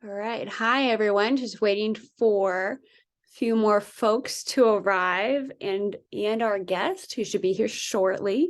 All right. Hi, everyone. Just waiting for a few more folks to arrive and our guest who should be here shortly.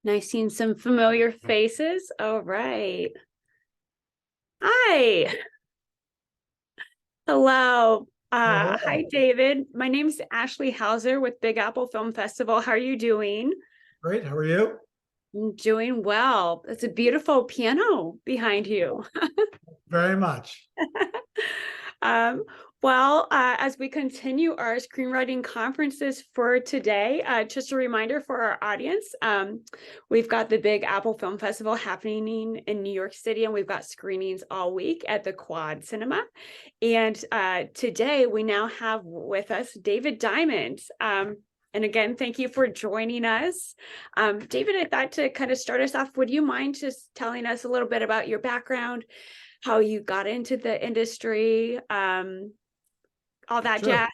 Nice seeing some familiar faces. All right. Hi. Hello. Hi, David. My name is Ashley Hauser with Big Apple Film Festival. How are you doing? Great. How are you? I'm doing well. It's a beautiful piano behind you. Very much. Um, as we continue our screenwriting conferences for today, just a reminder for our audience, we've got the Big Apple Film Festival happening in New York City, and we've got screenings all week at the Quad Cinema. And today we now have with us David Diamond. And again, thank you for joining us. David, I thought to kind of start us off, would you mind just telling us a little bit about your background, how you got into the industry, all that Sure.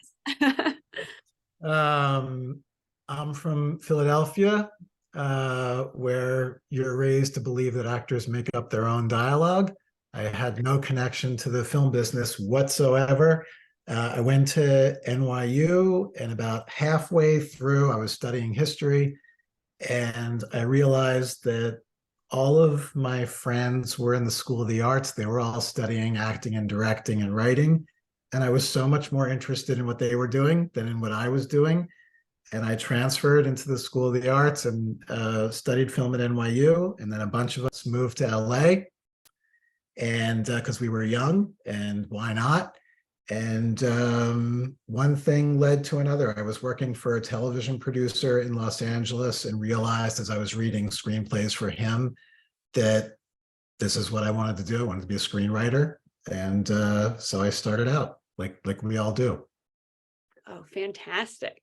jazz? I'm from Philadelphia, where you're raised to believe that actors make up their own dialogue. I had no connection to the film business whatsoever. I went to NYU, and about halfway through, I was studying history, and I realized that all of my friends were in the School of the Arts. They were all studying acting and directing and writing. And I was so much more interested in what they were doing than in what I was doing. And I transferred into the School of the Arts and studied film at NYU. And then a bunch of us moved to LA, and because we were young, and why not? And one thing led to another. I was working for a television producer in Los Angeles and realized as I was reading screenplays for him that this is what I wanted to do. I wanted to be a screenwriter. And so I started out like we all do. Oh, fantastic.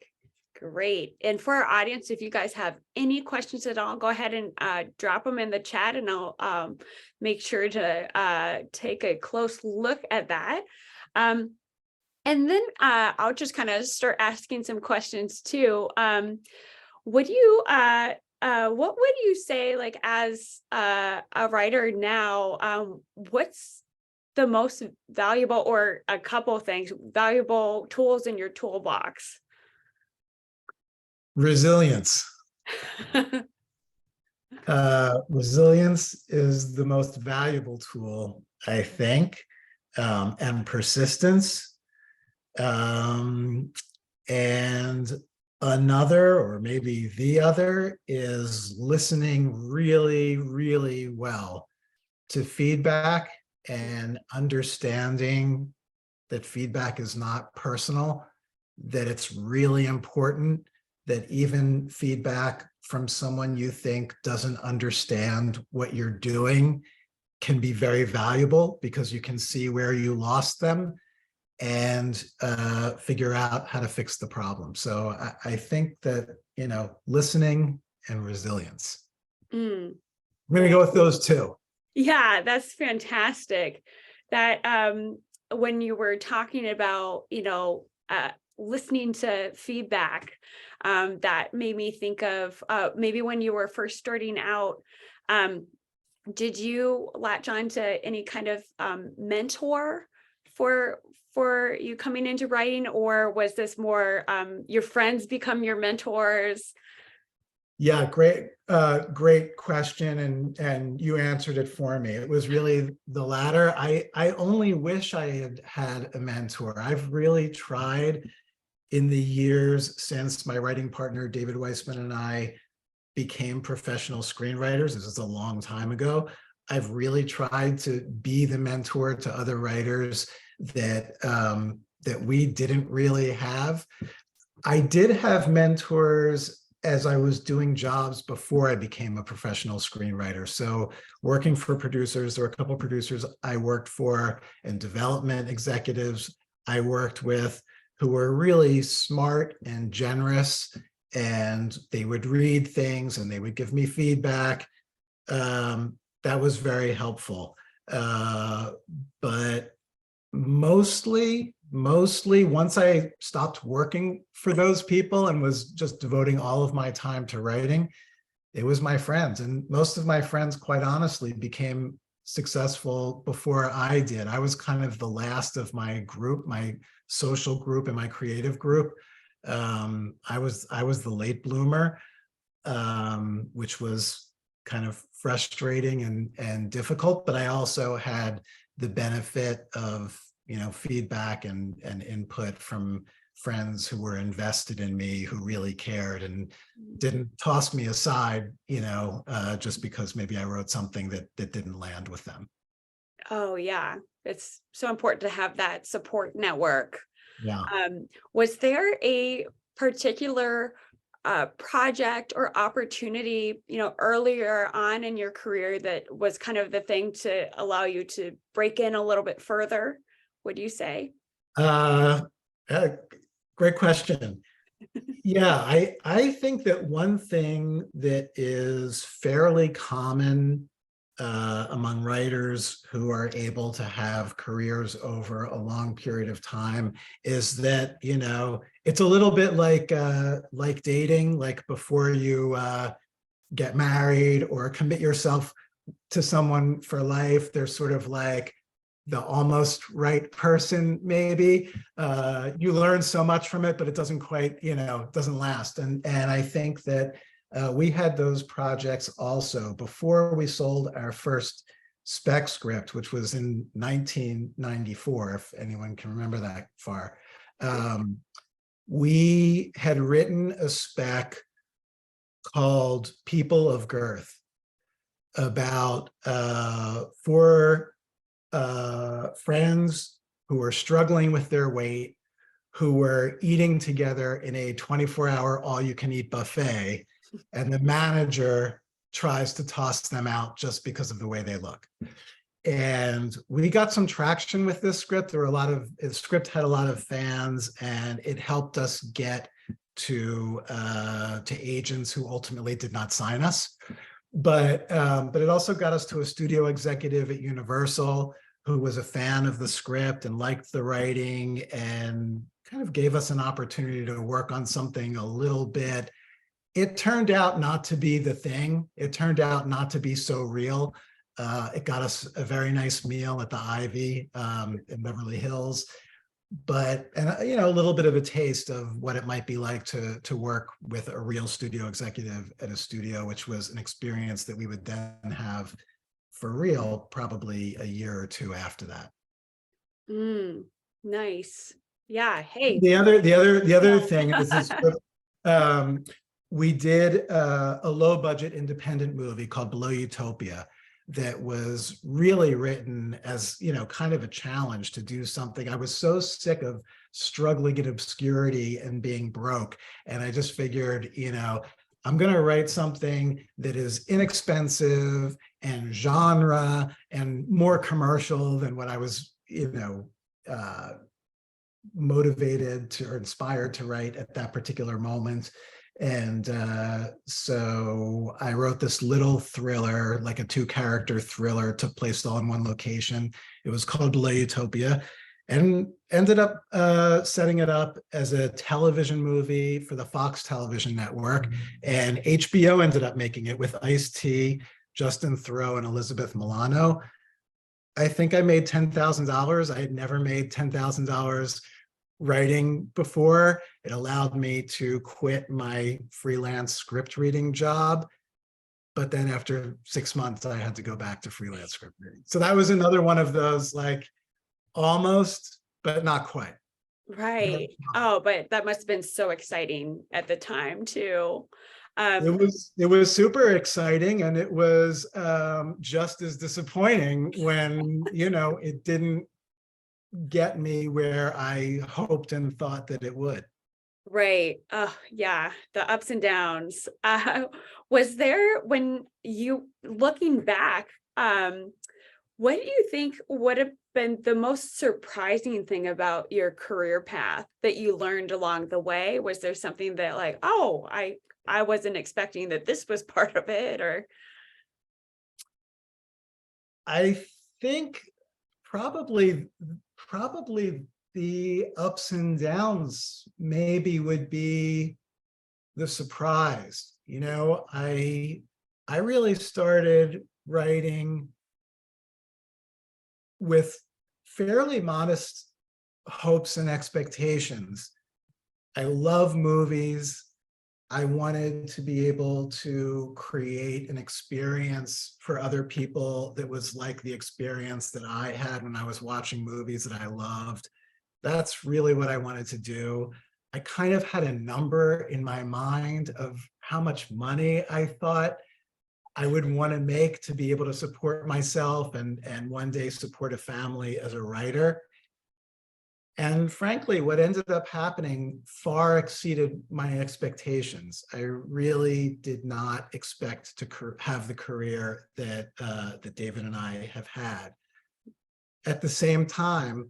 Great. And for our audience, if you guys have any questions at all, go ahead and drop them in the chat, and I'll make sure to take a close look at that. And then I'll just kind of start asking some questions too. What would you say, like, as a writer now, what's the most valuable, or a couple of things, valuable tools in your toolbox? Resilience. Resilience is the most valuable tool, I think, and persistence. And another, or maybe the other, is listening really, really well to feedback and understanding that feedback is not personal, that it's really important, that even feedback from someone you think doesn't understand what you're doing can be very valuable, because you can see where you lost them and figure out how to fix the problem. So I think that, listening and resilience. I'm going to go with those two. Yeah, that's fantastic. That when you were talking about, listening to feedback, that made me think of maybe when you were first starting out, did you latch on to any kind of mentor for you coming into writing, or was this more your friends become your mentors? Yeah, great question, and you answered it for me. It was really the latter. I only wish I had had a mentor. I've really tried in the years since my writing partner David Weissman and I became professional screenwriters. This is a long time ago. I've really tried to be the mentor to other writers that we didn't really have. I did have mentors as I was doing jobs before I became a professional screenwriter. So working for producers, there were a couple of producers I worked for, and development executives I worked with who were really smart and generous, and they would read things and they would give me feedback. That was very helpful. But mostly once I stopped working for those people and was just devoting all of my time to writing, it was my friends. And most of my friends, quite honestly, became successful before I did. I was kind of the last of my group, my social group and my creative group. I was the late bloomer, which was kind of frustrating and difficult, but I also had the benefit of, feedback and input from friends who were invested in me, who really cared and didn't toss me aside, just because maybe I wrote something that didn't land with them. Oh, yeah. It's so important to have that support network. Yeah. Was there a particular project or opportunity, earlier on in your career that was kind of the thing to allow you to break in a little bit further, would you say? Uh, uh, Great question. Yeah, I think that one thing that is fairly common among writers who are able to have careers over a long period of time is that, it's a little bit like dating, like before you get married or commit yourself to someone for life, there's sort of like the almost right person, maybe. You learn so much from it, but it doesn't quite, doesn't last. And I think that we had those projects also before we sold our first spec script, which was in 1994, if anyone can remember that far. We had written a spec called People of Girth about four friends who were struggling with their weight, who were eating together in a 24-hour all-you-can-eat buffet, and the manager tries to toss them out just because of the way they look. And we got some traction with this script. The script had a lot of fans, and it helped us get to agents who ultimately did not sign us. But it also got us to a studio executive at Universal who was a fan of the script and liked the writing and kind of gave us an opportunity to work on something a little bit. It turned out not to be the thing. It turned out not to be so real. It got us a very nice meal at the Ivy in Beverly Hills, but a little bit of a taste of what it might be like to work with a real studio executive at a studio, which was an experience that we would then have for real probably a year or two after that. Nice. Yeah. Hey. The other thing is this. We did a low budget independent movie called Below Utopia that was really written as, kind of a challenge to do something. I was so sick of struggling in obscurity and being broke. And I just figured, I'm going to write something that is inexpensive and genre and more commercial than what I was, motivated to or inspired to write at that particular moment. And so I wrote this little thriller, like a 2-character thriller, took place all in one location. It was called Below Utopia, and ended up setting it up as a television movie for the Fox television network. And HBO ended up making it with Ice-T, Justin Theroux, and Elizabeth Milano. I think I made $10,000. I had never made $10,000 writing before. It allowed me to quit my freelance script reading job. But then after 6 months, I had to go back to freelance script reading. So that was another one of those, like, almost, but not quite. Right. Oh, but that must have been so exciting at the time too. It was super exciting, and it was just as disappointing when, it didn't get me where I hoped and thought that it would. Right. Oh, yeah. The ups and downs. Was there, when you looking back, What do you think would have been the most surprising thing about your career path that you learned along the way? Was there something that like, oh, I wasn't expecting that this was part of it, or I think probably the ups and downs maybe would be the surprise. I really started writing with fairly modest hopes and expectations. I love movies. I wanted to be able to create an experience for other people that was like the experience that I had when I was watching movies that I loved. That's really what I wanted to do. I kind of had a number in my mind of how much money I thought I would want to make to be able to support myself and one day support a family as a writer. And frankly, what ended up happening far exceeded my expectations. I really did not expect to have the career that David and I have had. At the same time,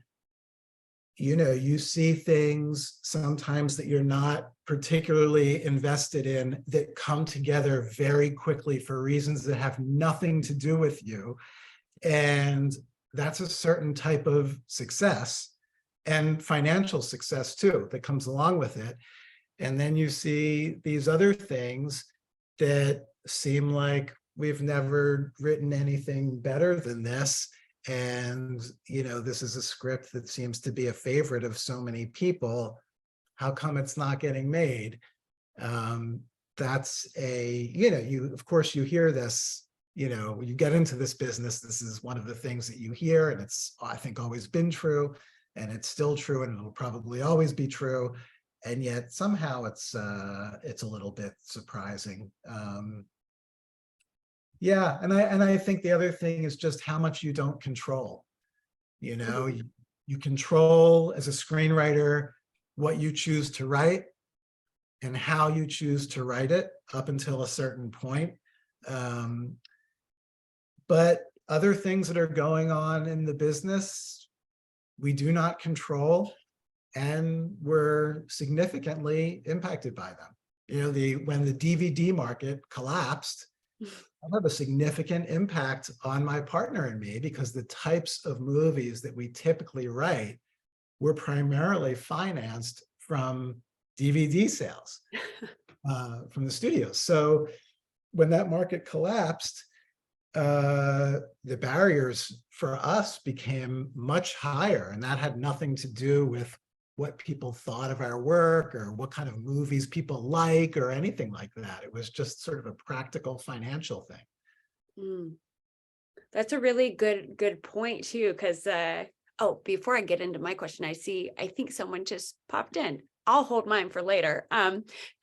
you see things sometimes that you're not particularly invested in that come together very quickly for reasons that have nothing to do with you. And that's a certain type of success and financial success too that comes along with it. And then you see these other things that seem like we've never written anything better than this. And, this is a script that seems to be a favorite of so many people. How come it's not getting made? That's of course you hear this, when you get into this business, this is one of the things that you hear, and it's, I think, always been true, and it's still true, and it'll probably always be true. And yet somehow it's a little bit surprising. Yeah, and I think the other thing is just how much you don't control. You control as a screenwriter what you choose to write and how you choose to write it up until a certain point. But other things that are going on in the business, we do not control, and we're significantly impacted by them. When the DVD market collapsed, that had a significant impact on my partner and me, because the types of movies that we typically write were primarily financed from DVD sales from the studios. So when that market collapsed, the barriers for us became much higher, and that had nothing to do with what people thought of our work or what kind of movies people like or anything like that. It was just sort of a practical financial thing. Mm. That's a really good point too, because oh, before I get into my question, I think someone just popped in. I'll hold mine for later.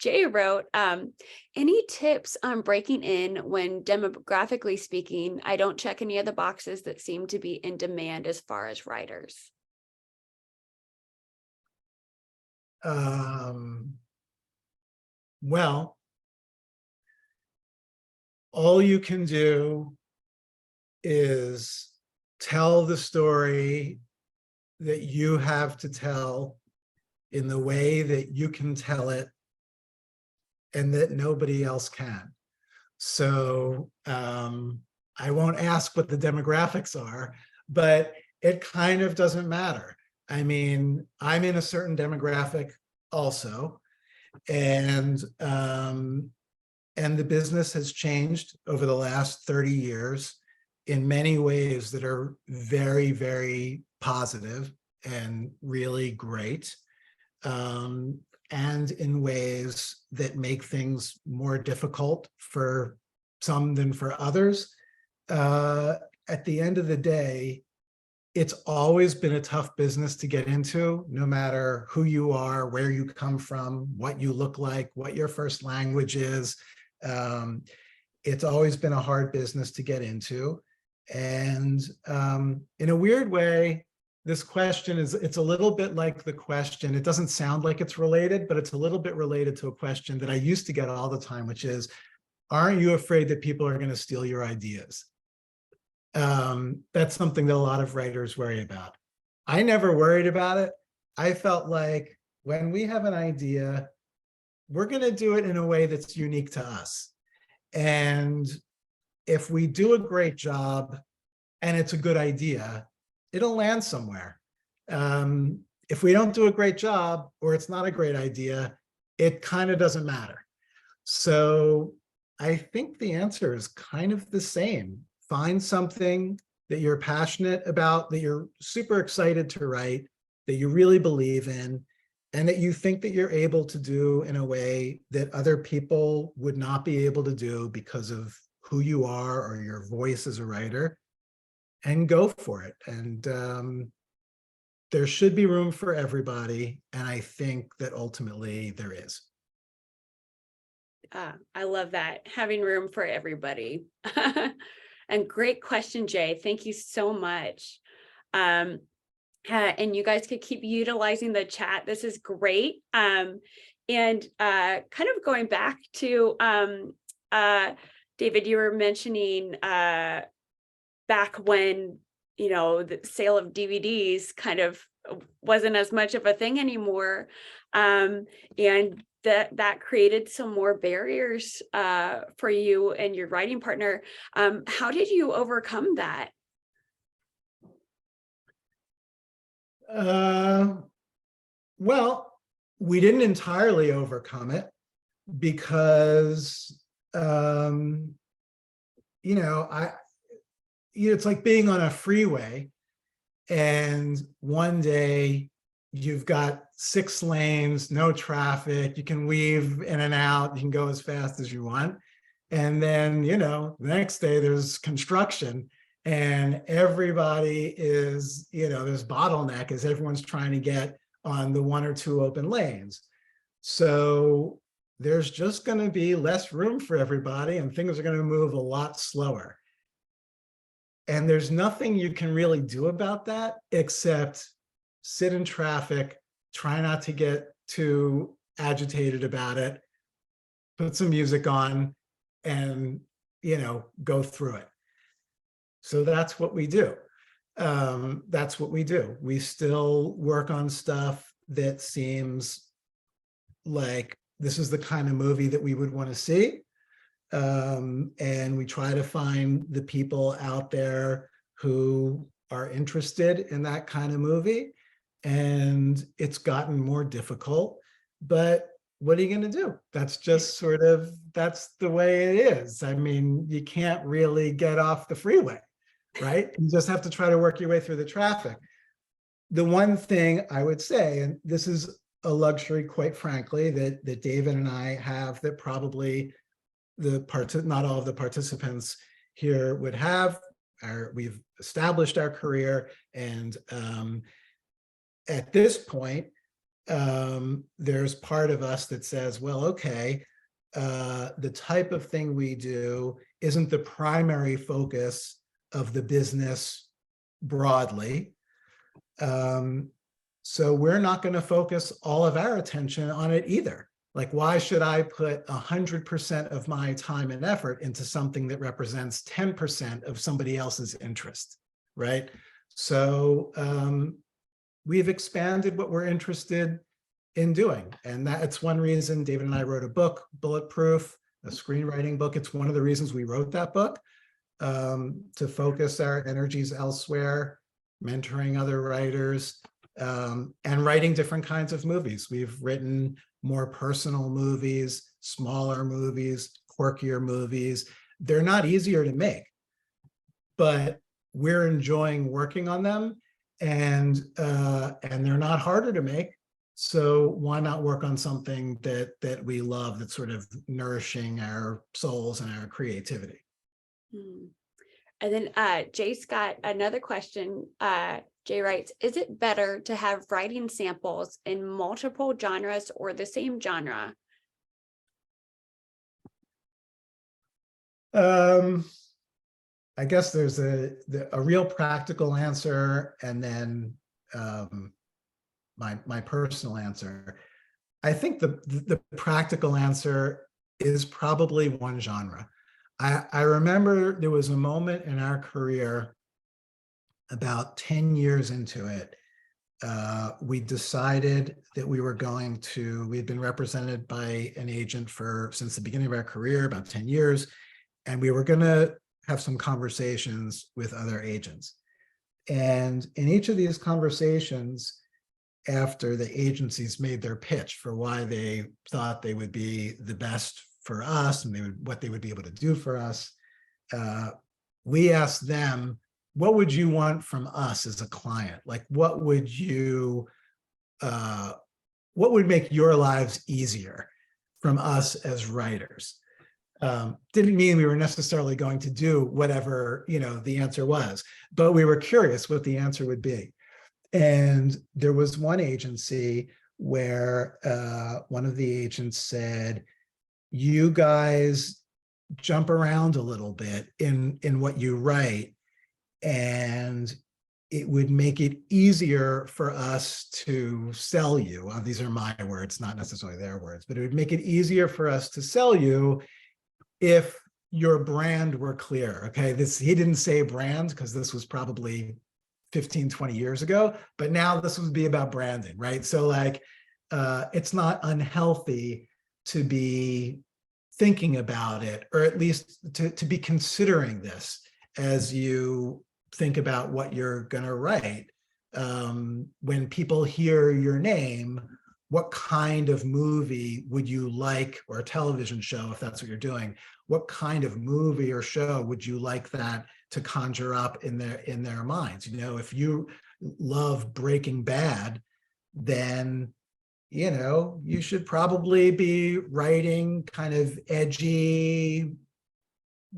Jay wrote, any tips on breaking in when demographically speaking, I don't check any of the boxes that seem to be in demand as far as writers? Well, all you can do is tell the story that you have to tell in the way that you can tell it and that nobody else can. So I won't ask what the demographics are, but it kind of doesn't matter. I mean, I'm in a certain demographic also, and the business has changed over the last 30 years in many ways that are very, very positive and really great, and in ways that make things more difficult for some than for others. At the end of the day, it's always been a tough business to get into, no matter who you are, where you come from, what you look like, what your first language is. It's always been a hard business to get into. And in a weird way, this question it's a little bit like the question, it doesn't sound like it's related, but it's a little bit related to a question that I used to get all the time, which is, aren't you afraid that people are going to steal your ideas? That's something that a lot of writers worry about. I never worried about it. I felt like when we have an idea, we're going to do it in a way that's unique to us. And if we do a great job and it's a good idea, it'll land somewhere. If we don't do a great job or it's not a great idea, it kind of doesn't matter. So I think the answer is kind of the same. Find something that you're passionate about, that you're super excited to write, that you really believe in, and that you think that you're able to do in a way that other people would not be able to do because of who you are or your voice as a writer, and go for it. And there should be room for everybody. And I think that ultimately there is. I love that, having room for everybody. And great question, Jay. Thank you so much. And you guys could keep utilizing the chat. This is great. And kind of going back to David, you were mentioning back when, the sale of DVDs kind of wasn't as much of a thing anymore. And that created some more barriers for you and your writing partner. How did you overcome that? Well, we didn't entirely overcome it because, it's like being on a freeway and one day you've got 6 lanes, no traffic, you can weave in and out, you can go as fast as you want. And then, the next day there's construction and everybody is, there's bottleneck as everyone's trying to get on the 1 or 2 open lanes. So there's just going to be less room for everybody and things are going to move a lot slower. And there's nothing you can really do about that except sit in traffic, try not to get too agitated about it, put some music on and, go through it. So that's what we do. We still work on stuff that seems like this is the kind of movie that we would want to see. And we try to find the people out there who are interested in that kind of movie. And it's gotten more difficult, but what are you going to do? That's just that's the way it is. I mean, you can't really get off the freeway, right? You just have to try to work your way through the traffic. The one thing I would say, and this is a luxury, quite frankly, that David and I have that probably not all of the participants here would have. We've established our career, and at this point, there's part of us that says, well, okay, the type of thing we do isn't the primary focus of the business broadly. So we're not going to focus all of our attention on it either. Like, why should I put 100% of my time and effort into something that represents 10% of somebody else's interest, right? So we've expanded what we're interested in doing. And that's one reason David and I wrote a book, Bulletproof, a screenwriting book. It's one of the reasons we wrote that book, to focus our energies elsewhere, mentoring other writers, and writing different kinds of movies. We've written more personal movies, smaller movies, quirkier movies. They're not easier to make, but we're enjoying working on them, and they're not harder to make. So why not work on something that we love, that's sort of nourishing our souls and our creativity? And then Jay's got another question. Jay writes, is it better to have writing samples in multiple genres or the same genre? I guess there's a real practical answer, and then my personal answer. I think the practical answer is probably one genre. I remember there was a moment in our career about 10 years into it. We decided that we had been represented by an agent since the beginning of our career, about 10 years, and we were going to have some conversations with other agents. And in each of these conversations, after the agencies made their pitch for why they thought they would be the best for us and what they would be able to do for us, we asked them, what would you want from us as a client? Like, what would make your lives easier from us as writers? Didn't mean we were necessarily going to do whatever, the answer was, but we were curious what the answer would be. And there was one agency where one of the agents said, you guys jump around a little bit in what you write, and it would make it easier for us to sell you. These are my words, not necessarily their words, but it would make it easier for us to sell you if your brand were clear. Okay, he didn't say brand because this was probably 15, 20 years ago, but now this would be about branding, right? So like, it's not unhealthy to be thinking about it, or at least to be considering this as you think about what you're going to write. When people hear your name, what kind of movie would you like, or a television show, if that's what you're doing, what kind of movie or show would you like that to conjure up in their minds? If you love Breaking Bad, then you should probably be writing kind of edgy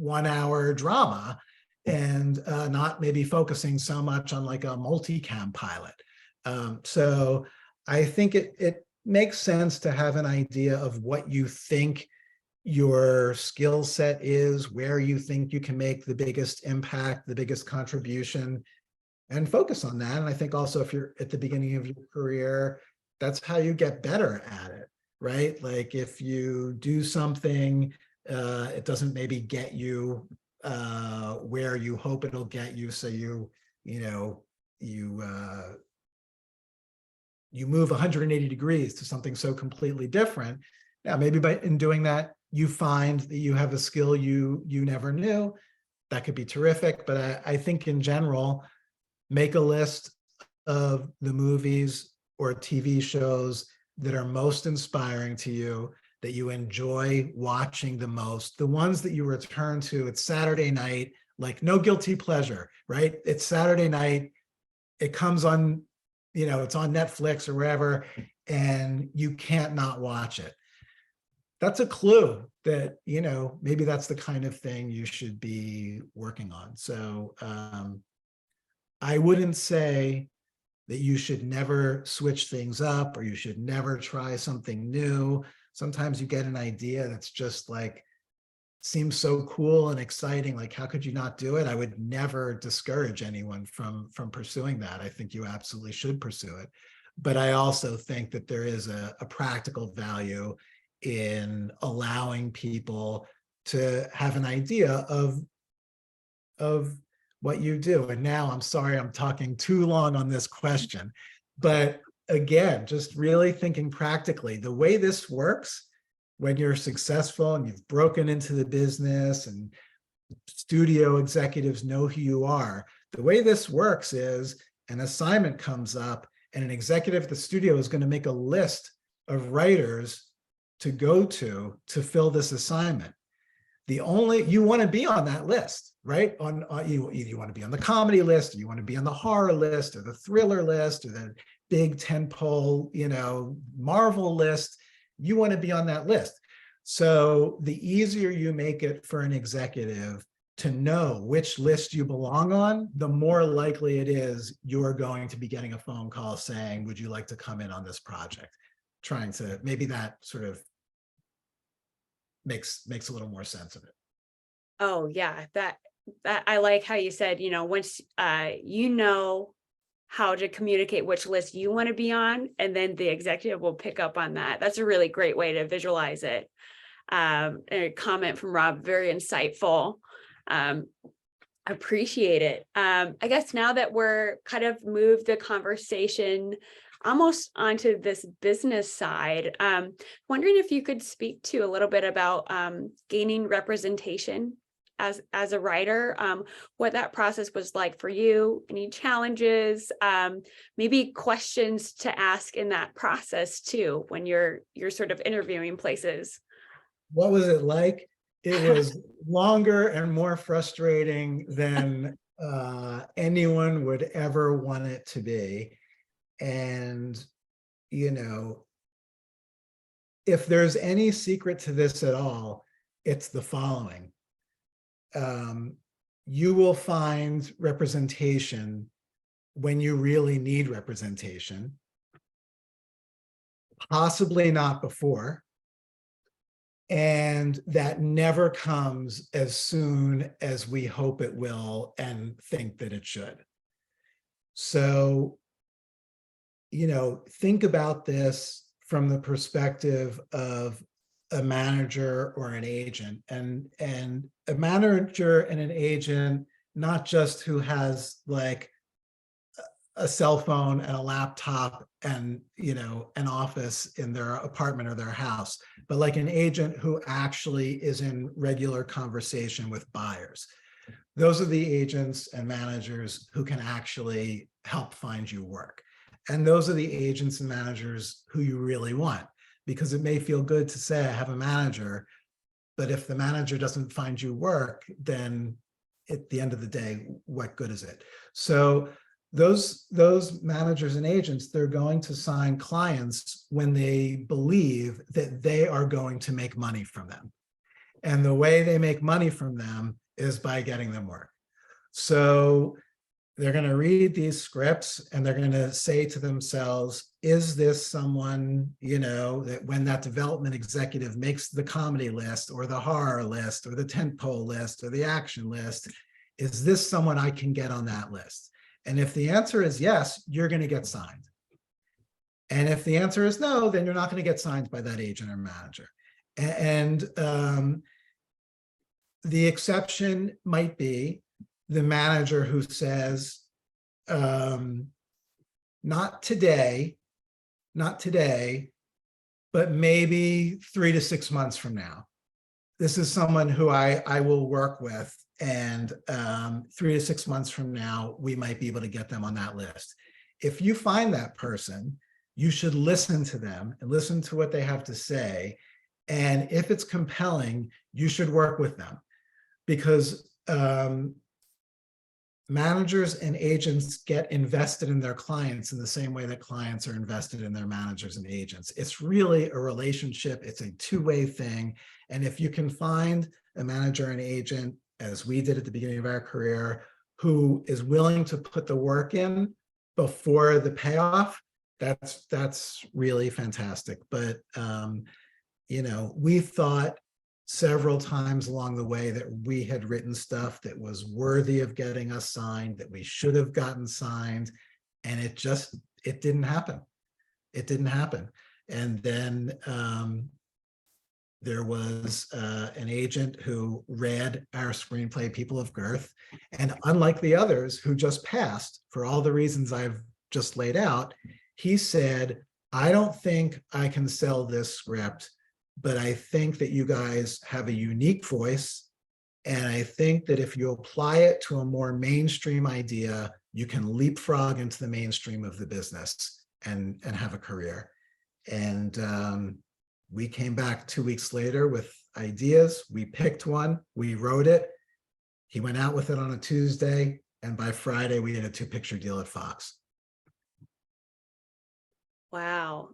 1-hour drama, and not maybe focusing so much on like a multicam pilot. So I think it makes sense to have an idea of what you think your skill set is, where you think you can make the biggest impact, the biggest contribution, and focus on that. And I think also, if you're at the beginning of your career, that's how you get better at it, right? Like, if you do something, it doesn't maybe get you where you hope it'll get you, so you move 180 degrees to something so completely different. Now, maybe in doing that, you find that you have a skill you never knew. That could be terrific. But I think in general, make a list of the movies or TV shows that are most inspiring to you, that you enjoy watching the most, the ones that you return to. It's Saturday night, like no guilty pleasure, right? It's Saturday night. It comes on, it's on Netflix or wherever, and you can't not watch it. That's a clue that, maybe that's the kind of thing you should be working on. So I wouldn't say that you should never switch things up, or you should never try something new. Sometimes you get an idea that's just like, seems so cool and exciting. Like, how could you not do it? I would never discourage anyone from pursuing that. I think you absolutely should pursue it. But I also think that there is a practical value in allowing people to have an idea of what you do. And now, I'm sorry, I'm talking too long on this question, but again, just really thinking practically, the way this works, when you're successful and you've broken into the business and studio executives know who you are, the way this works is an assignment comes up and an executive at the studio is going to make a list of writers to go to fill this assignment. You want to be on that list, right? You want to be on the comedy list, or you want to be on the horror list, or the thriller list, or the big tentpole, Marvel list. You want to be on that list. So the easier you make it for an executive to know which list you belong on, the more likely it is you're going to be getting a phone call saying, would you like to come in on this project? Maybe that sort of makes a little more sense of it. Oh yeah, that I like how you said, once how to communicate which list you want to be on, and then the executive will pick up on that. That's a really great way to visualize it. A comment from Rob, very insightful. Appreciate it. I guess now that we're kind of moved the conversation almost onto this business side, wondering if you could speak to a little bit about gaining representation as a writer, what that process was like for you, any challenges, maybe questions to ask in that process too, when you're sort of interviewing places. What was it like? It was longer and more frustrating than anyone would ever want it to be. And, you know, if there's any secret to this at all, it's the following. You will find representation when you really need representation, possibly not before. And that never comes as soon as we hope it will and think that it should. So, you know, think about this from the perspective of a manager or an agent, and a manager and an agent, not just who has like a cell phone and a laptop and, you know, an office in their apartment or their house, but like an agent who actually is in regular conversation with buyers. Those are the agents and managers who can actually help find you work. And those are the agents and managers who you really want, because it may feel good to say, I have a manager, but if the manager doesn't find you work, then at the end of the day, what good is it? So those managers and agents, they're going to sign clients when they believe that they are going to make money from them. And the way they make money from them is by getting them work. So they're going to read these scripts and they're going to say to themselves, is this someone, you know, that when that development executive makes the comedy list or the horror list or the tentpole list or the action list, is this someone I can get on that list? And if the answer is yes, you're going to get signed. And if the answer is no, then you're not going to get signed by that agent or manager. And the exception might be the manager who says, not today, but maybe 3 to 6 months from now. This is someone who I will work with, and 3 to 6 months from now, we might be able to get them on that list. If you find that person, you should listen to them and listen to what they have to say. And if it's compelling, you should work with them, because managers and agents get invested in their clients in the same way that clients are invested in their managers and agents. It's really a relationship. It's a two-way thing. And if you can find a manager and agent, as we did at the beginning of our career, who is willing to put the work in before the payoff, that's really fantastic. But you know, we thought several times along the way that we had written stuff that was worthy of getting us signed, that we should have gotten signed, and it didn't happen. It didn't happen. And then there was an agent who read our screenplay, People of Girth, and unlike the others who just passed for all the reasons I've just laid out, he said, I don't think I can sell this script, but I think that you guys have a unique voice. And I think that if you apply it to a more mainstream idea, you can leapfrog into the mainstream of the business and have a career. And we came back 2 weeks later with ideas. We picked one, we wrote it. He went out with it on a Tuesday. And by Friday, we had a 2-picture deal at Fox. Wow.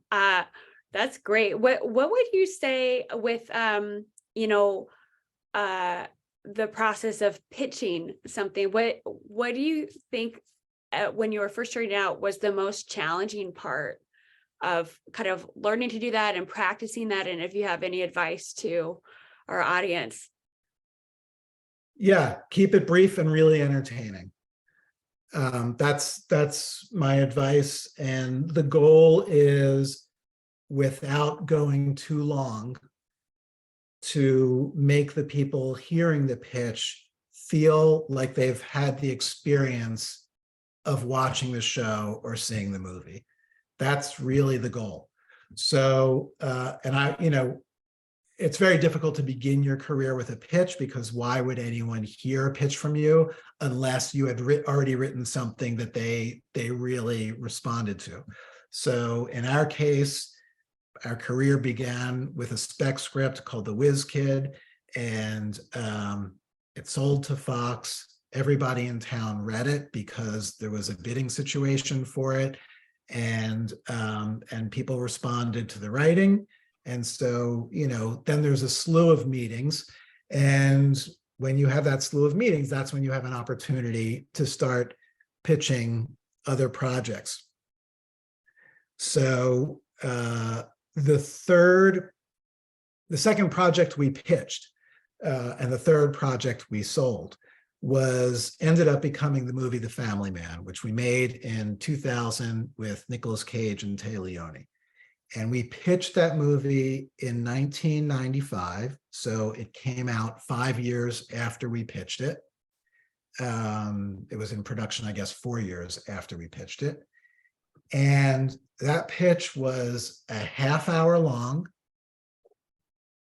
That's great. What would you say with you know, the process of pitching something? What do you think when you were first starting out was the most challenging part of kind of learning to do that and practicing that? And if you have any advice to our audience. Yeah, keep it brief and really entertaining. That's my advice. And the goal is, without going too long, to make the people hearing the pitch feel like they've had the experience of watching the show or seeing the movie. That's really the goal. So, and I, it's very difficult to begin your career with a pitch, because why would anyone hear a pitch from you unless you had already written something that they really responded to? So in our case, our career began with a spec script called The Whiz Kid, and it sold to Fox. Everybody in town read it because there was a bidding situation for it, and people responded to the writing. And so, then there's a slew of meetings. And when you have that slew of meetings, that's when you have an opportunity to start pitching other projects. So the second project we pitched and the third project we sold ended up becoming the movie The Family Man, which we made in 2000 with Nicolas Cage and Tay Leone. And we pitched that movie in 1995. So it came out 5 years after we pitched it. It was in production, I guess, 4 years after we pitched it. And that pitch was a half hour long.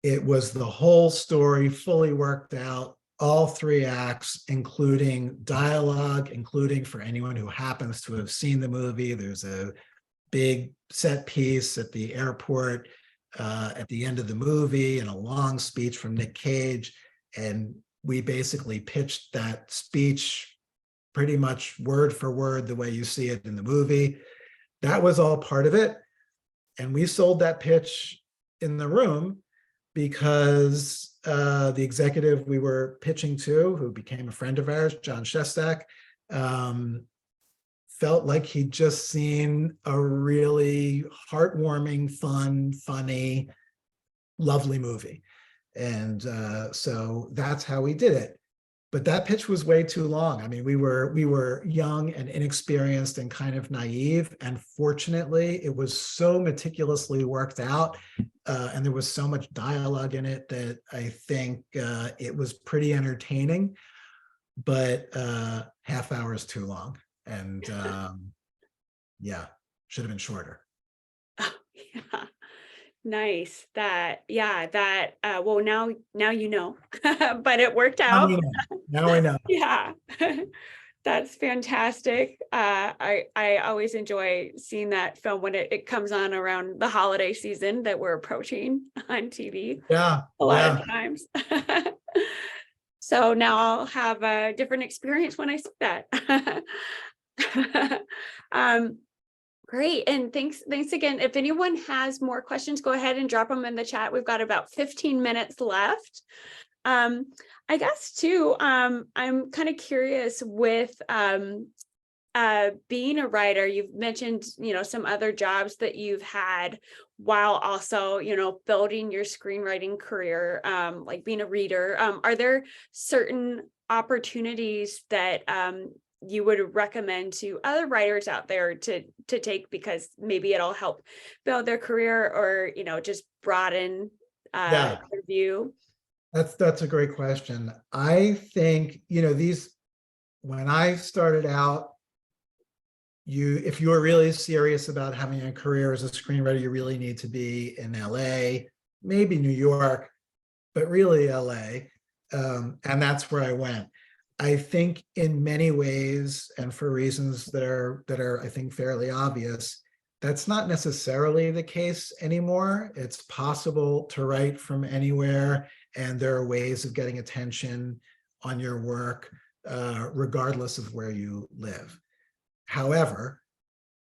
It was the whole story fully worked out, all 3 acts, including dialogue, including, for anyone who happens to have seen the movie, there's a big set piece at the airport at the end of the movie, and a long speech from Nick Cage. And we basically pitched that speech pretty much word for word the way you see it in the movie. That was all part of it. And we sold that pitch in the room because the executive we were pitching to, who became a friend of ours, John Shestak, felt like he'd just seen a really heartwarming, fun, funny, lovely movie. And so that's how we did it. But that pitch was way too long. I mean, we were young and inexperienced and kind of naive. And fortunately, it was so meticulously worked out, and there was so much dialogue in it that I think it was pretty entertaining. But half hour is too long. And yeah, should have been shorter. Oh, yeah. Nice. Well, now you know, but it worked Now out. we know. Now I know. Yeah. That's fantastic. I always enjoy seeing that film when it comes on around the holiday season that we're approaching on TV Yeah. a lot of times. So now I'll have a different experience when I see that. Great. And thanks again. If anyone has more questions, go ahead and drop them in the chat. We've got about 15 minutes left. I guess too, I'm kind of curious with being a writer. You've mentioned, some other jobs that you've had while also, building your screenwriting career, like being a reader. Are there certain opportunities that you would recommend to other writers out there to take, because maybe it'll help build their career, or just broaden their view? That's a great question. I think when I started out, if you are really serious about having a career as a screenwriter, you really need to be in LA, maybe New York, but really LA, and that's where I went. I think in many ways, and for reasons that are I think fairly obvious, that's not necessarily the case anymore. It's possible to write from anywhere, and there are ways of getting attention on your work, regardless of where you live. However,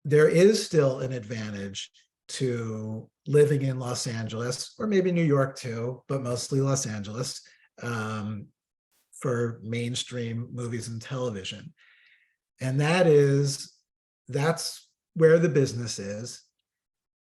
there is still an advantage to living in Los Angeles, or maybe New York too, but mostly Los Angeles, for mainstream movies and television. And that's where the business is.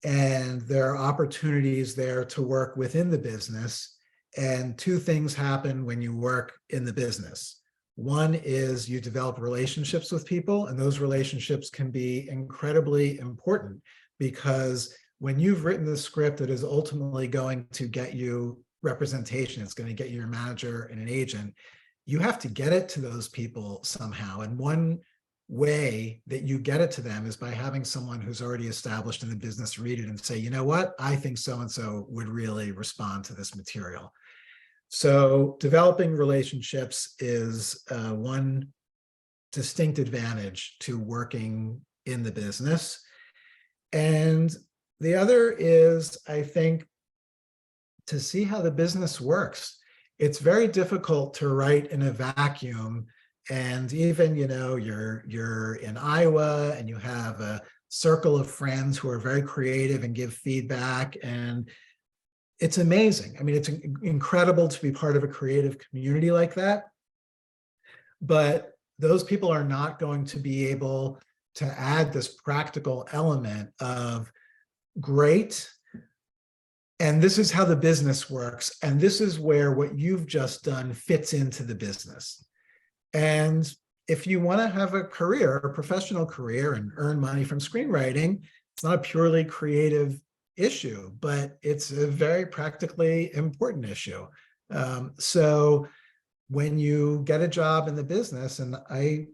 And there are opportunities there to work within the business. And 2 things happen when you work in the business. One is you develop relationships with people, and those relationships can be incredibly important, because when you've written the script that is ultimately going to get you representation. It's going to get you your manager and an agent. You have to get it to those people somehow. And one way that you get it to them is by having someone who's already established in the business read it and say, you know what, I think so-and-so would really respond to this material. So developing relationships is one distinct advantage to working in the business. And the other is, I think, to see how the business works. It's very difficult to write in a vacuum. And even, you're in Iowa and you have a circle of friends who are very creative and give feedback. And it's amazing. I mean, it's incredible to be part of a creative community like that. But those people are not going to be able to add this practical element of great. And this is how the business works. And this is where what you've just done fits into the business. And if you want to have a career, a professional career, and earn money from screenwriting, it's not a purely creative issue, but it's a very practically important issue. So when you get a job in the business, and I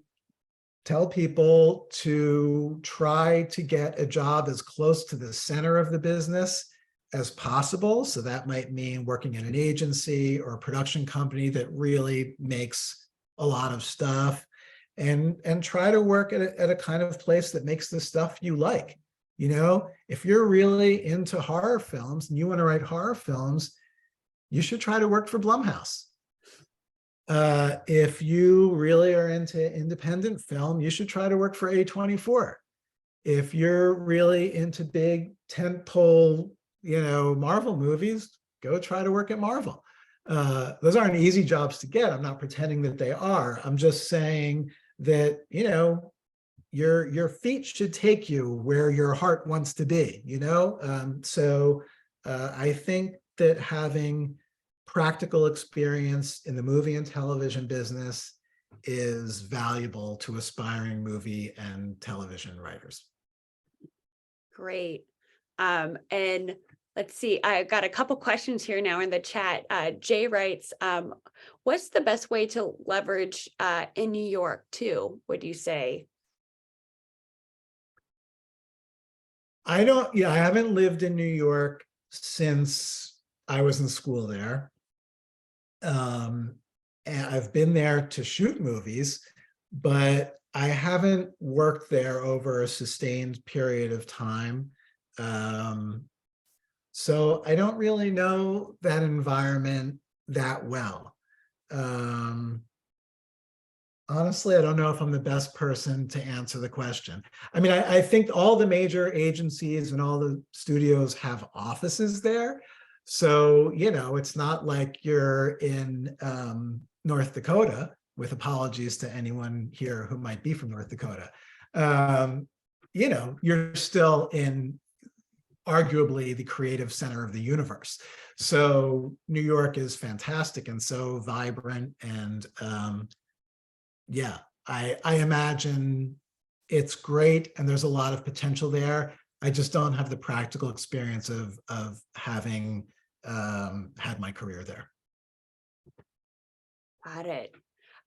tell people to try to get a job as close to the center of the business as possible. So that might mean working in an agency or a production company that really makes a lot of stuff, and try to work at a kind of place that makes the stuff you like. If you're really into horror films and you want to write horror films, you should try to work for Blumhouse. If you really are into independent film, you should try to work for A24. If you're really into big tentpole, Marvel movies, go try to work at Marvel. Those aren't easy jobs to get. I'm not pretending that they are. I'm just saying that, your feet should take you where your heart wants to be, So I think that having practical experience in the movie and television business is valuable to aspiring movie and television writers. Great. And let's see, I got a couple questions here now in the chat. Jay writes, what's the best way to leverage in New York too, would you say? I haven't lived in New York since I was in school there. And I've been there to shoot movies, but I haven't worked there over a sustained period of time. So I don't really know that environment that well. Honestly, I don't know if I'm the best person to answer the question. I mean, I think all the major agencies and all the studios have offices there. So, it's not like you're in North Dakota, with apologies to anyone here who might be from North Dakota. You're still in arguably the creative center of the universe. So New York is fantastic and so vibrant. And I imagine it's great and there's a lot of potential there. I just don't have the practical experience of having had my career there. Got it.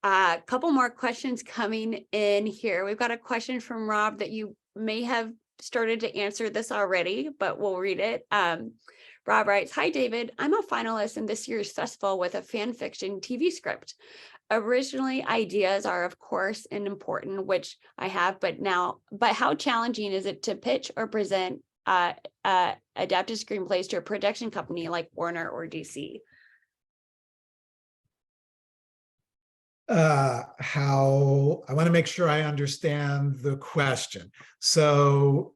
A couple more questions coming in here. We've got a question from Rob that you may have started to answer this already, but we'll read it. Rob writes, "Hi, David. I'm a finalist in this year's festival with a fan fiction TV script. Originally, ideas are, of course, important, which I have, but how challenging is it to pitch or present adapted screenplays to a production company like Warner or DC?" I want to make sure I understand the question. So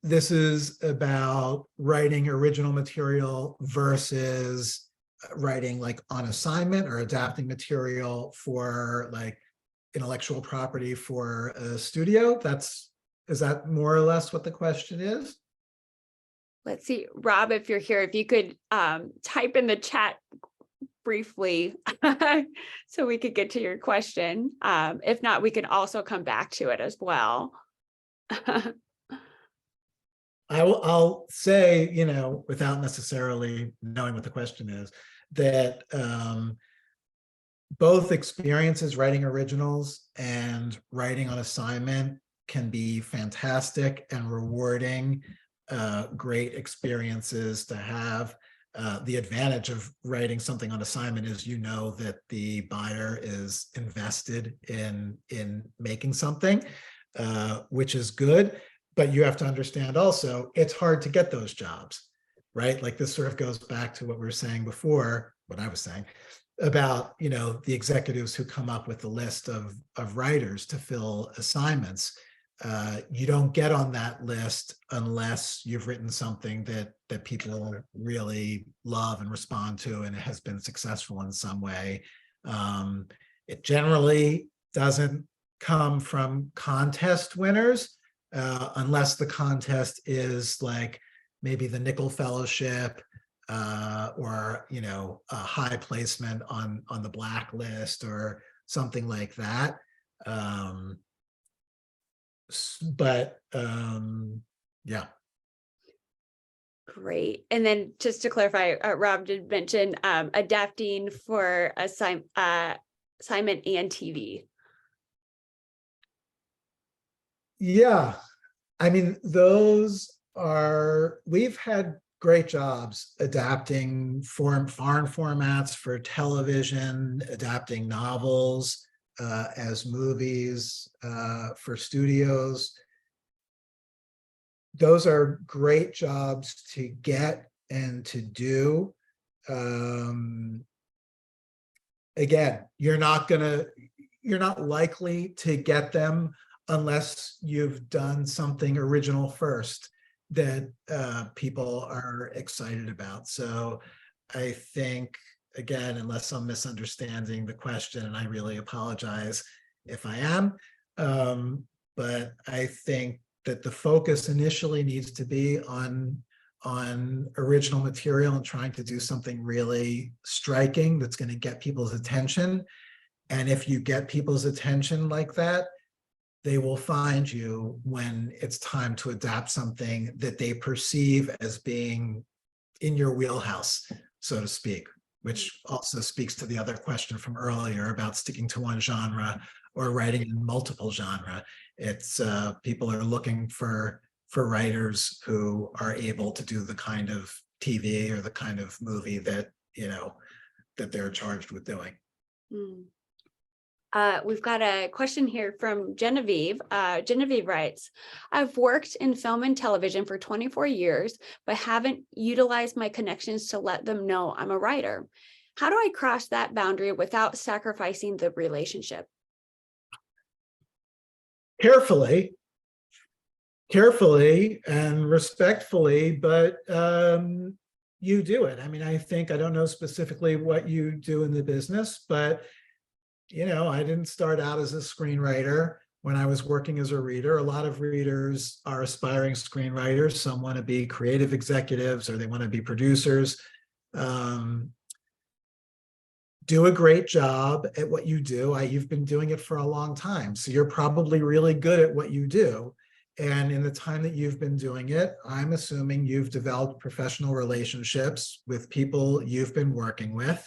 this is about writing original material versus writing like on assignment or adapting material for like intellectual property for a studio. Is that more or less what the question is? Let's see, Rob, if you're here, if you could type in the chat briefly so we could get to your question. If not, we can also come back to it as well. I'll say, without necessarily knowing what the question is, that both experiences writing originals and writing on assignment can be fantastic and rewarding, great experiences to have. The advantage of writing something on assignment is that the buyer is invested in making something, which is good. But you have to understand also, it's hard to get those jobs, right? Like this sort of goes back to what we were saying before, what I was saying about, the executives who come up with the list of writers to fill assignments. You don't get on that list unless you've written something that people really love and respond to, and it has been successful in some way. It generally doesn't come from contest winners, unless the contest is like maybe the Nickel Fellowship, or a high placement on the blacklist or something like that. But yeah. Great. And then just to clarify, Rob did mention adapting for assignment and TV. Yeah, I mean, we've had great jobs adapting foreign formats for television, adapting novels as movies for studios. Those are great jobs to get and to do. Again, you're not likely to get them unless you've done something original first that people are excited about. So I think, again, unless I'm misunderstanding the question, and I really apologize if I am, but I think that the focus initially needs to be on original material and trying to do something really striking that's going to get people's attention. And if you get people's attention like that, they will find you when it's time to adapt something that they perceive as being in your wheelhouse, so to speak, which also speaks to the other question from earlier about sticking to one genre or writing in multiple genre. It's people are looking for writers who are able to do the kind of TV or the kind of movie that, that they're charged with doing. Mm. We've got a question here from Genevieve. Genevieve writes, I've worked in film and television for 24 years, but haven't utilized my connections to let them know I'm a writer. How do I cross that boundary without sacrificing the relationship? Carefully and respectfully, but you do it. I mean, I don't know specifically what you do in the business, but I didn't start out as a screenwriter when I was working as a reader. A lot of readers are aspiring screenwriters. Some want to be creative executives or they want to be producers. Do a great job at what you do. You've been doing it for a long time, so you're probably really good at what you do. And in the time that you've been doing it, I'm assuming you've developed professional relationships with people you've been working with.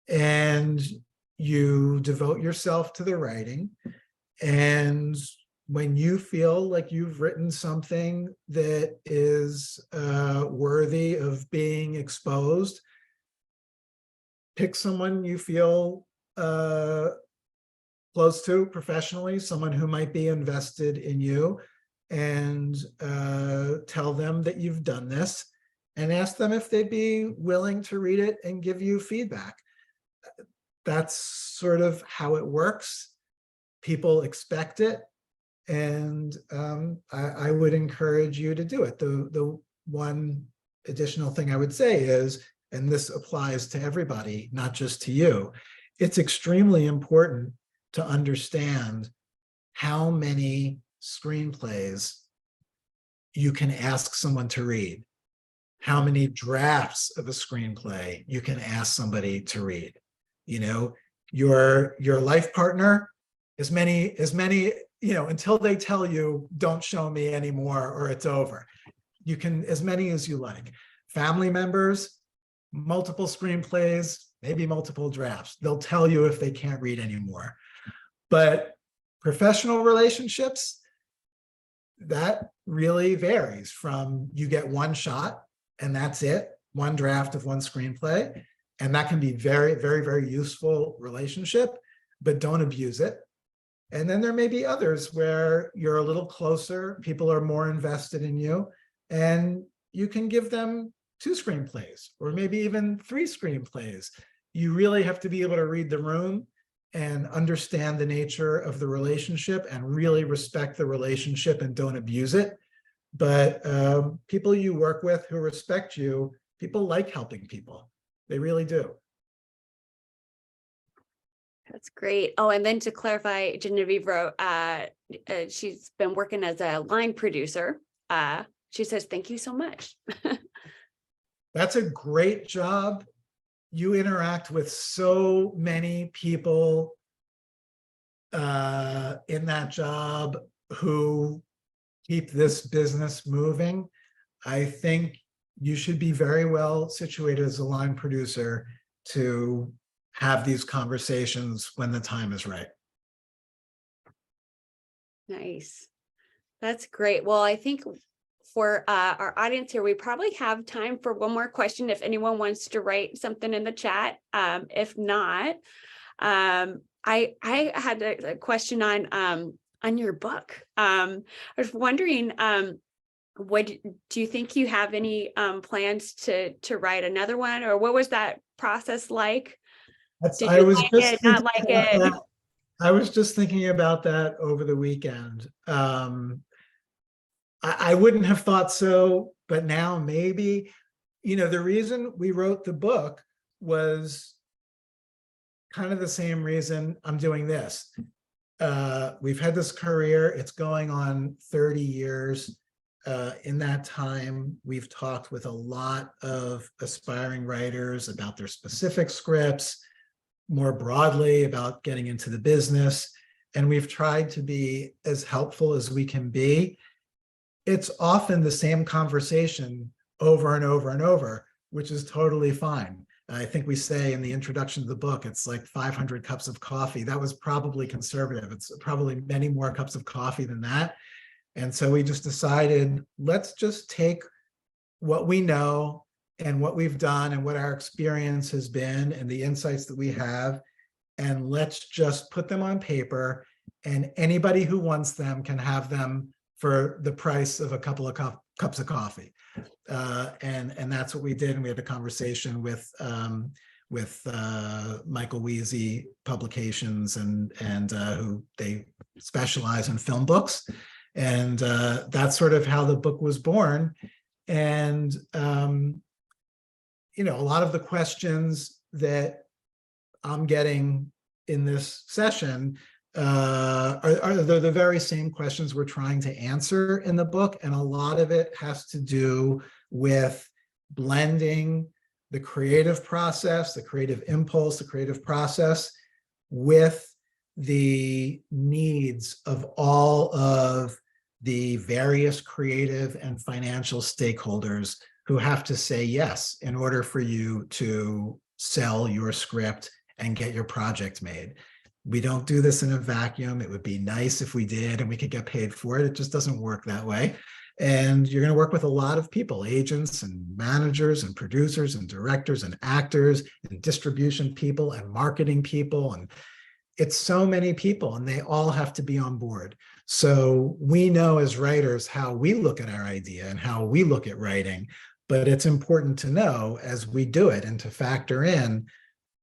And you devote yourself to the writing. And when you feel like you've written something that is worthy of being exposed, pick someone you feel close to professionally, someone who might be invested in you, and tell them that you've done this and ask them if they'd be willing to read it and give you feedback. That's sort of how it works. People expect it. And I would encourage you to do it. The one additional thing I would say is, and this applies to everybody, not just to you, it's extremely important to understand how many screenplays you can ask someone to read, how many drafts of a screenplay you can ask somebody to read. Your life partner, as many, until they tell you, don't show me anymore or it's over. You can, as many as you like. Family members, multiple screenplays, maybe multiple drafts. They'll tell you if they can't read anymore. But professional relationships, that really varies from you get one shot and that's it, one draft of one screenplay. And that can be very, very, very useful relationship, but don't abuse it. And then there may be others where you're a little closer, people are more invested in you, and you can give them 2 screenplays or maybe even 3 screenplays. You really have to be able to read the room and understand the nature of the relationship and really respect the relationship and don't abuse it. But people you work with who respect you, people like helping people. They really do. That's great. Oh, and then to clarify, Genevieve wrote, she's been working as a line producer. She says, thank you so much. That's a great job. You interact with so many people in that job who keep this business moving. I think you should be very well situated as a line producer to have these conversations when the time is right. Nice. That's great. Well, I think for our audience here, we probably have time for one more question if anyone wants to write something in the chat. If not, I had a question on your book. I was wondering, what do you think you have any plans to write another one, or what was that process like? Did you like it, not like it? I was just thinking about that over the weekend. I wouldn't have thought so, but now maybe, the reason we wrote the book was kind of the same reason I'm doing this. We've had this career, it's going on 30 years. In that time, we've talked with a lot of aspiring writers about their specific scripts, more broadly about getting into the business, and we've tried to be as helpful as we can be. It's often the same conversation over and over and over, which is totally fine. I think we say in the introduction to the book, it's like 500 cups of coffee. That was probably conservative. It's probably many more cups of coffee than that. And so we just decided, let's just take what we know and what we've done and what our experience has been and the insights that we have, and let's just put them on paper, and anybody who wants them can have them for the price of a couple of cups of coffee. And that's what we did. And we had a conversation with Michael Weezy Publications, and who they specialize in film books. And that's sort of how the book was born. And a lot of the questions that I'm getting in this session are the very same questions we're trying to answer in the book. And a lot of it has to do with blending the creative process, the creative impulse, the creative process with the needs of all of the various creative and financial stakeholders who have to say yes in order for you to sell your script and get your project made. We don't do this in a vacuum. It would be nice if we did and we could get paid for it. It just doesn't work that way. And you're going to work with a lot of people, agents and managers and producers and directors and actors and distribution people and marketing people. And it's so many people, and they all have to be on board. So we know as writers how we look at our idea and how we look at writing, but it's important to know as we do it and to factor in,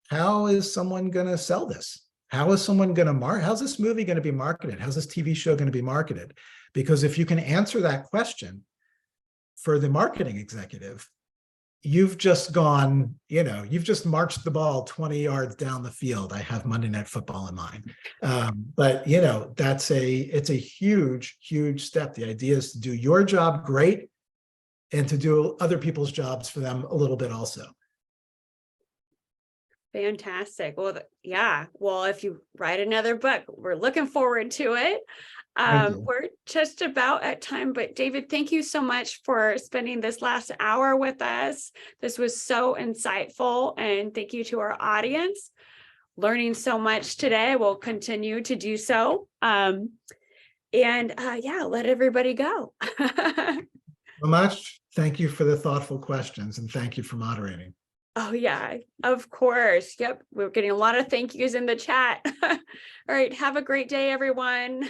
how is someone going to sell this? How is someone going to how's this movie going to be marketed? How's this TV show going to be marketed? Because if you can answer that question for the marketing executive, you've just gone, you've just marched the ball 20 yards down the field. I have Monday Night Football in mind. But it's a huge, huge step. The idea is to do your job great and to do other people's jobs for them a little bit also. Fantastic. Well, yeah. Well, if you write another book, we're looking forward to it. Thank you. We're just about at time, but David, thank you so much for spending this last hour with us. This was so insightful, and thank you to our audience. Learning so much today. We'll continue to do so. Yeah, let everybody go. So much. Thank you for the thoughtful questions, and thank you for moderating. Oh yeah, of course. Yep, we're getting a lot of thank yous in the chat. All right, have a great day, everyone.